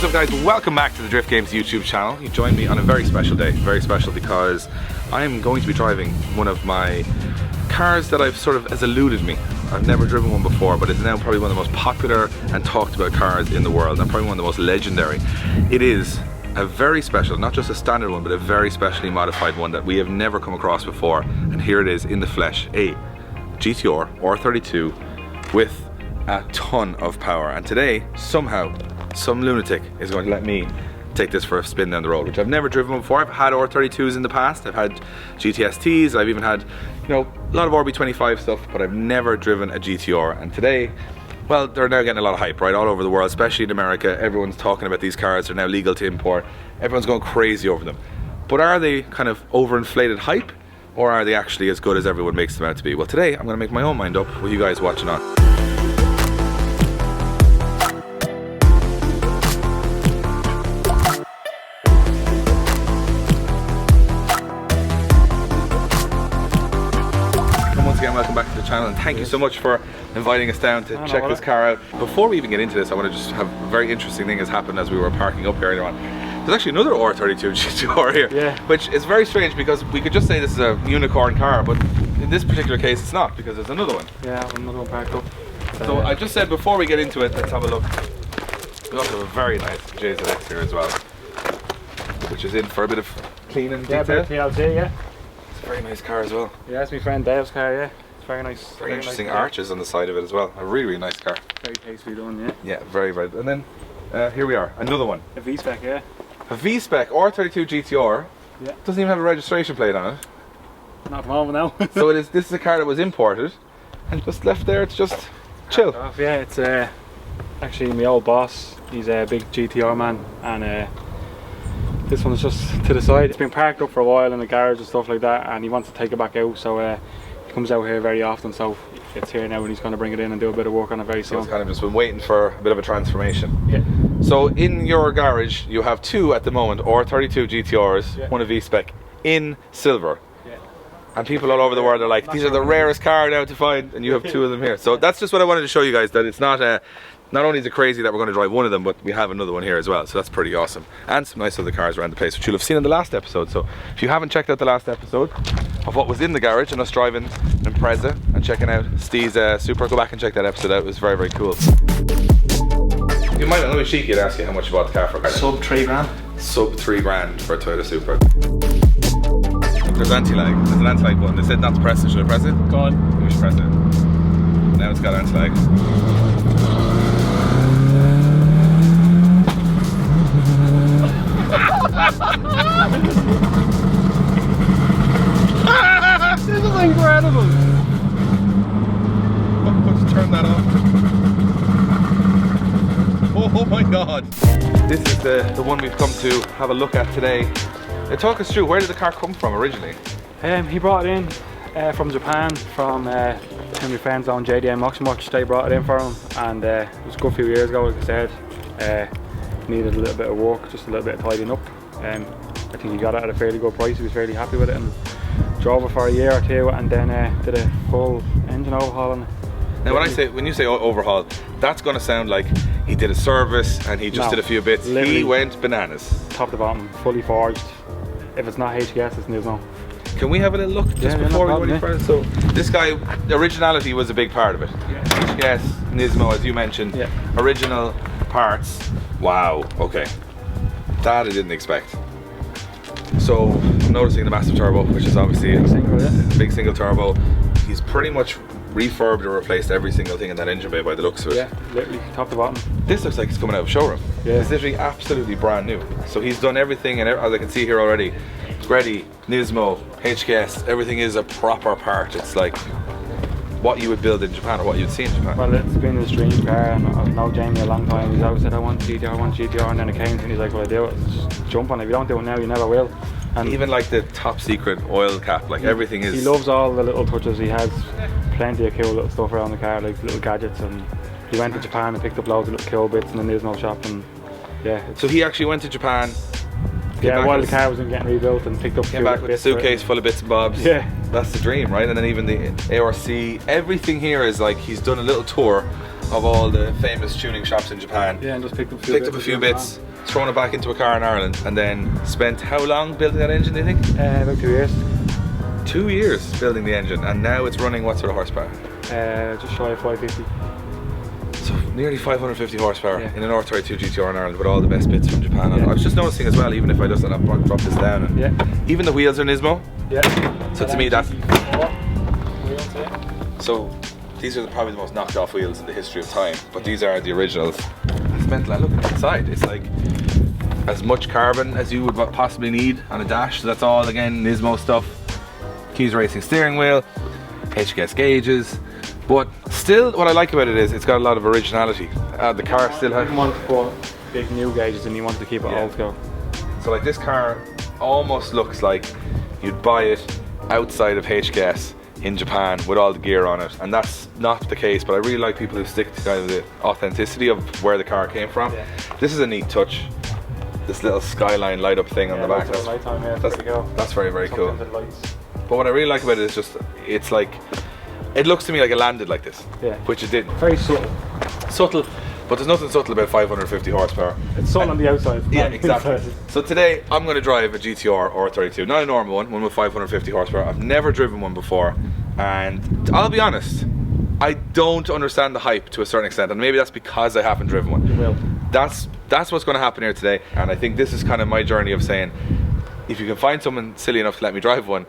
What's up guys, welcome back to the Drift Games YouTube channel. You joined me on a very special day, very special because I am going to be driving one of my cars that has eluded me. I've never driven one before, but it's now probably one of the most popular and talked about cars in the world, and probably one of the most legendary. It is a very special, not just a standard one, but a very specially modified one that we have never come across before, and here it is in the flesh, a GTR R32 with a ton of power. And today, somehow, some lunatic is going to let me take this for a spin down the road, which I've never driven before. I've had R32s in the past, I've had GTSTs, I've even had, you know, a lot of RB25 stuff, but I've never driven a GTR. And today, well, they're now getting a lot of hype, right, all over the world, especially in America. Everyone's talking about these cars, they're now legal to import. Everyone's going crazy over them. But are they kind of overinflated hype, or are they actually as good as everyone makes them out to be? Well, today, I'm going to make my own mind up with you guys watching on. Welcome back to the channel, and thank you so much for inviting us down to check this car out. Before we even get into this, I want to just have a very interesting thing has happened as we were parking up here earlier on. There's actually another R32 Gtr here, which is very strange because we could just say this is a unicorn car, but in this particular case it's not, because there's another one. Yeah, another one parked up. So I just said before we get into it, let's have a look. We also have a very nice JZX here as well, which is in for a bit of cleaning detail. Yeah, a bit of TLC, yeah. It's a very nice car as well. Yeah, it's my friend Dave's car, yeah. It's very nice. Very interesting nice arches on the side of it as well. A really, really nice car. Very tastefully done, yeah. Yeah, very, very. And then here we are, another one. A V-spec, yeah. A V-spec R32 GTR. Yeah. Doesn't even have a registration plate on it. Not at the moment now. So this is a car that was imported and just left there to just chill. Yeah, it's actually my old boss. He's a big GTR man, and this one's just to the side. It's been parked up for a while in the garage and stuff like that, and he wants to take it back out, so he comes out here very often, so it's here now and he's going to bring it in and do a bit of work on it very soon. So it's kind of just been waiting for a bit of a transformation. Yeah. So in your garage you have two at the moment R32 GTRs, one a V-spec in silver. Yeah. And people all over the world are like, these are the rarest car now to find, and you have two of them here. So that's just what I wanted to show you guys, that it's not only is it crazy that we're going to drive one of them, but we have another one here as well, so that's pretty awesome. And some nice other cars around the place, which you'll have seen in the last episode. So if you haven't checked out the last episode of what was in the garage and us driving an Impreza and checking out Steve's Super, go back and check that episode out. It was very, very cool. You might not know, cheeky to ask you how much you bought the car for. Sub 3 grand. Sub 3 grand for a Toyota Supra. There's anti-lag. There's an anti-lag button. They said not to press it. Should I press it? Go on. We should press it. Now it's got anti-lag. This is incredible! Let's turn that off. Oh my god! This is the one we've come to have a look at today. Now talk us through, where did the car come from originally? He brought it in from Japan, from one of my friends on JDM Moxmuch. They brought it in for him, and it was a good few years ago, like I said. Needed a little bit of work, just a little bit of tidying up. I think he got it at a fairly good price. He was fairly happy with it and drove it for a year or two, and then did a full engine overhaul on it. Now when you say overhaul, that's going to sound like he did a service and he just did a few bits. He went bananas. Top to bottom, fully forged. If it's not HGS, it's Nismo. Can we have a little look just before we go any further? So this guy, originality was a big part of it. Yeah. HGS, Nismo, as you mentioned, original parts. Wow, okay. That I didn't expect. So I'm noticing the massive turbo, which is obviously a big single turbo. He's pretty much refurbed or replaced every single thing in that engine bay by the looks of it. Yeah, literally top to bottom. This looks like it's coming out of showroom. Yeah. It's literally absolutely brand new. So he's done everything, and as I can see here already, Greddy, Nismo, HKS, everything is a proper part. It's like what you would build in Japan, or what you'd see in Japan. Well, it's been his dream car, and I've known Jamie a long time. He's always said, I want GTR, and then it came to him, he's like, well, I do it, just jump on it. If you don't do it now, you never will. And even like the top secret oil cap, like everything is... He loves all the little touches. He has plenty of cool little stuff around the car, like little gadgets, and he went to Japan and picked up loads of little cool bits in the Nismo shop, and yeah. So he actually went to Japan, Yeah, while the car wasn't getting rebuilt, and picked up. Came back with a suitcase full of bits and bobs. Yeah, that's the dream, right? And then even the ARC, everything here is like he's done a little tour of all the famous tuning shops in Japan. Yeah, and just picked up a few bits, thrown it back into a car in Ireland, and then spent how long building that engine, do you think? About 2 years. 2 years building the engine, and now it's running what sort of horsepower? Just shy of 550. So nearly 550 horsepower in an R32 Gtr in Ireland with all the best bits from Japan. I was just noticing as well, even if I just drop this down, and even the wheels are Nismo. Yeah. So to me that's... So these are probably the most knocked off wheels in the history of time, but these are the originals. It's mental. Look at the inside. It's like as much carbon as you would possibly need on a dash. So that's all again Nismo stuff. Keys Racing steering wheel, HKS gauges, but still what I like about it is it's got a lot of originality. The car still has... You want to put big new gauges and you want to keep it old school. So like this car almost looks like you'd buy it outside of HKS in Japan with all the gear on it, and that's not the case, but I really like people who stick to kind of the authenticity of where the car came from. This is a neat touch. This little Skyline light up thing on the back. That's very, very cool. But what I really like about it is just, it's like, it looks to me like it landed like this, which it didn't. Very subtle. Subtle, but there's nothing subtle about 550 horsepower. It's subtle on the outside. Yeah, exactly. So today I'm going to drive a GTR R32, not a normal one with 550 horsepower. I've never driven one before, and I'll be honest, I don't understand the hype to a certain extent, and maybe that's because I haven't driven one. You will. That's what's going to happen here today, and I think this is kind of my journey of saying, if you can find someone silly enough to let me drive one,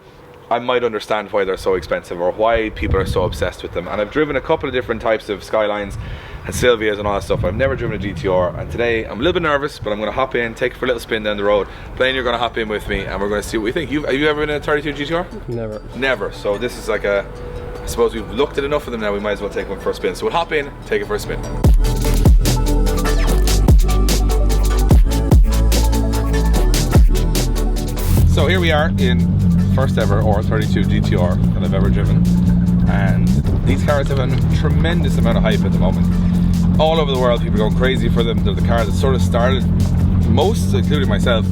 I might understand why they're so expensive or why people are so obsessed with them. And I've driven a couple of different types of Skylines and Silvias and all that stuff. I've never driven a GTR, and today I'm a little bit nervous, but I'm going to hop in, take it for a little spin down the road. Blaine, you're going to hop in with me and we're going to see what we think. Have you ever been in a 32 GTR? Never. Never. So this is like I suppose we've looked at enough of them now, we might as well take one for a spin. So we'll hop in, take it for a spin. So here we are in first ever R32 GTR that I've ever driven, and these cars have a tremendous amount of hype at the moment. All over the world people are going crazy for them. They're the car that sort of started, most, including myself,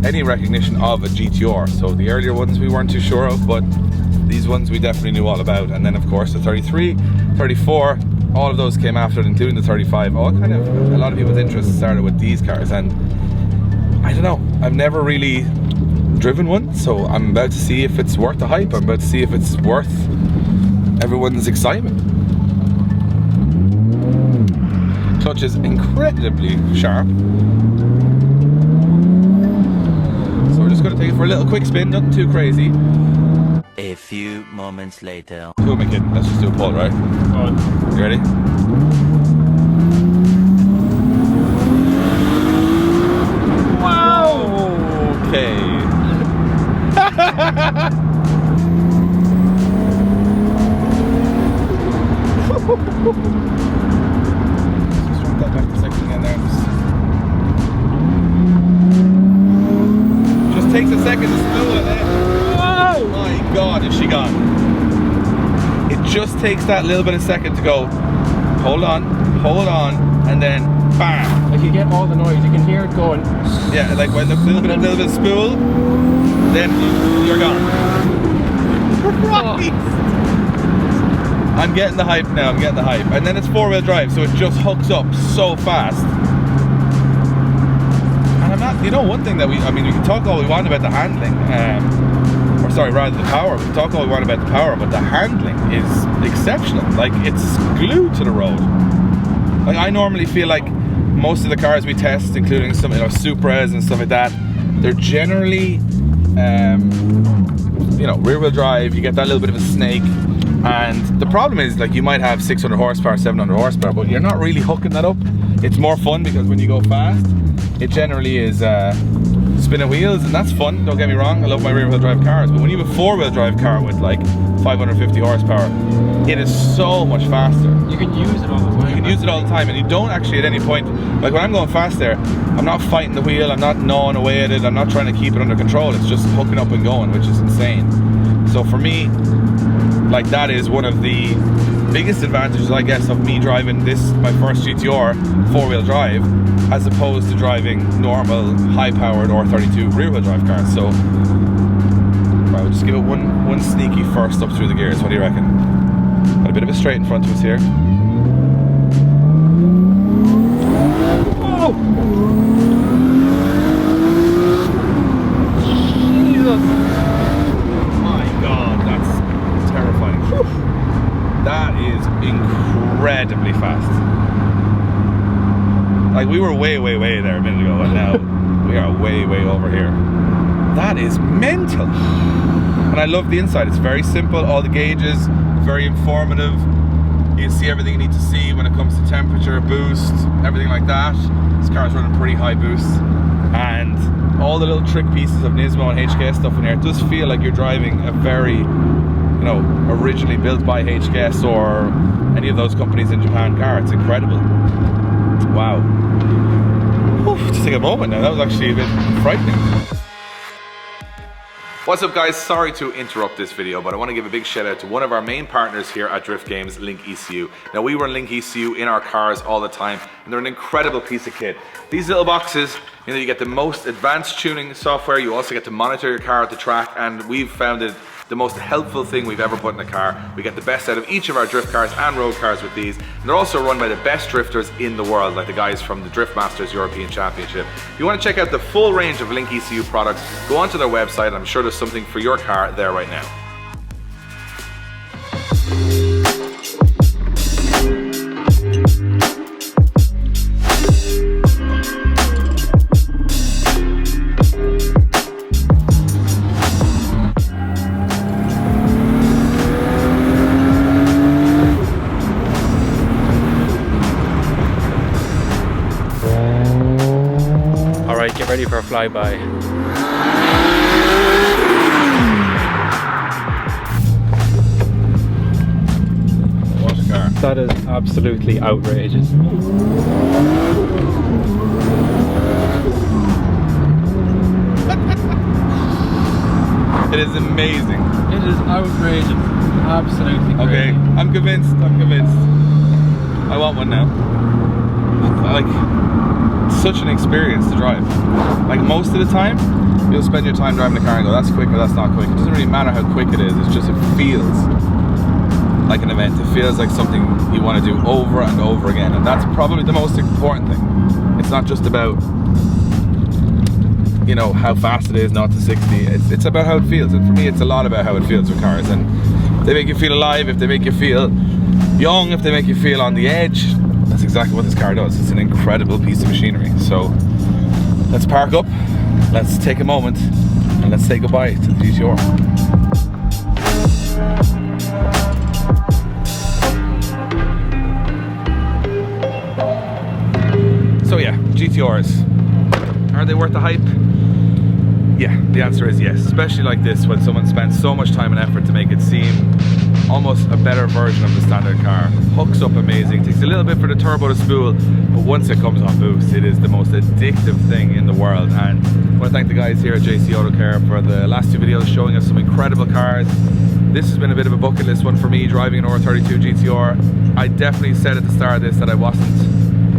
any recognition of a GTR. So the earlier ones we weren't too sure of, but these ones we definitely knew all about. And then of course the 33, 34, all of those came after it, including the 35. All kind of, a lot of people's interest started with these cars, and I don't know, I've never really driven one, so I'm about to see if it's worth the hype. I'm about to see if it's worth everyone's excitement. Clutch is incredibly sharp, so we're just going to take it for a little quick spin, nothing too crazy. A few moments later. Who am I kidding? Let's just do a pull, right? You ready? Wow! Okay. Just jump that back a second again there. Just takes a second to spool it there. Oh my god, is she gone? It just takes that little bit of second to go, hold on, and then bam. Like you get all the noise, you can hear it going. Yeah, like when a little bit of spool, then you're gone. Christ! I'm getting the hype now, And then it's four-wheel drive, so it just hooks up so fast. And I'm not, you know, one thing that we can talk all we want about the handling, or sorry, rather the power. We can talk all we want about the power, but the handling is exceptional. Like, it's glued to the road. Like, I normally feel like most of the cars we test, including some, Supras and stuff like that, they're generally, rear-wheel drive. You get that little bit of a snake, and the problem is, like, you might have 600 horsepower, 700 horsepower, but you're not really hooking that up. It's more fun because when you go fast, it generally is spinning wheels, and that's fun. Don't get me wrong, I love my rear-wheel drive cars, but when you have a four-wheel drive car with like 550 horsepower, it is so much faster. You can use it all the time. You can use it all the time, and you don't actually at any point, like when I'm going fast there, I'm not fighting the wheel, I'm not gnawing away at it, I'm not trying to keep it under control. It's just hooking up and going, which is insane. So for me, Like, that is one of the biggest advantages, I guess, of me driving this, my first GTR, 4-wheel drive, as opposed to driving normal, high-powered R32 rear-wheel drive cars. So, right, we'll just give it one sneaky first up through the gears. What do you reckon? Got a bit of a straight in front of us here. Oh! Jesus! My God, that's terrifying. Whew. That is incredibly fast. Like, we were way there a minute ago, and now we are way over here. That is mental. And I love the inside. It's very simple. All the gauges, very informative. You can see everything you need to see when it comes to temperature, boost, everything like that. This car's running pretty high boost. And all the little trick pieces of Nismo and HKS stuff in here. It does feel like you're driving a very, you know, originally built by HKS or any of those companies in Japan car. It's incredible. Wow. Oof, just take a moment now. That was actually a bit frightening. What's up, guys? Sorry to interrupt this video, but I want to give a big shout out to one of our main partners here at Drift Games, Link ECU. Now, we run Link ECU in our cars all the time, and they're an incredible piece of kit. These little boxes, you know, you get the most advanced tuning software, you also get to monitor your car at the track, and we've found it the most helpful thing we've ever put in a car. We get the best out of each of our drift cars and road cars with these, and they're also run by the best drifters in the world, like the guys from the Drift Masters European Championship. If you want to check out the full range of Link ECU products, go onto their website, and I'm sure there's something for your car there right now. Alright, get ready for a flyby. What a car. That is absolutely outrageous. It is amazing. It is outrageous. Absolutely crazy. Okay, I'm convinced. I want one now. Like, such an experience to drive. Like, most of the time you'll spend your time driving the car and go, that's quick or that's not quick. It doesn't really matter how quick it is. It's just, it feels like an event. It feels like something you want to do over and over again, and that's probably the most important thing. It's not just about, you know, how fast it is, 0 to 60. It's about how it feels, and for me it's a lot about how it feels with cars. And if they make you feel alive, if they make you feel young, if they make you feel on the edge, that's exactly what this car does. It's an incredible piece of machinery. So let's park up, let's take a moment, and let's say goodbye to the GTR. So yeah, GTRs, are they worth the hype? Yeah, the answer is yes, especially like this, when someone spends so much time and effort to make it seem almost a better version of the standard car. Hooks up amazing, takes a little bit for the turbo to spool, but once it comes on boost, it is the most addictive thing in the world. And I want to thank the guys here at JC Auto Care for the last 2 videos showing us some incredible cars. This has been a bit of a bucket list one for me, driving an R32 GTR. I definitely said at the start of this that I wasn't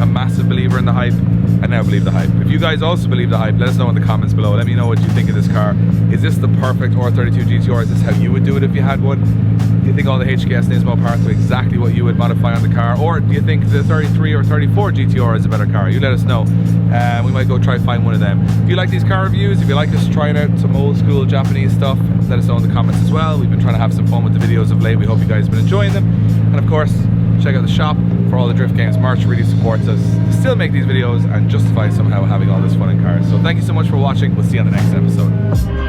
a massive believer in the hype. I now believe the hype. If you guys also believe the hype, let us know in the comments below. Let me know what you think of this car. Is this the perfect R32 GTR? Is this how you would do it if you had one? Do you think all the HKS Nismo parts are exactly what you would modify on the car? Or do you think the 33 or 34 GTR is a better car? You let us know. We might go try find one of them. If you like these car reviews, if you like us trying out some old school Japanese stuff, let us know in the comments as well. We've been trying to have some fun with the videos of late. We hope you guys have been enjoying them. And of course, check out the shop for all the Drift Games merch. Really supports us to still make these videos and justify somehow having all this fun in cars. So thank you so much for watching. We'll see you on the next episode.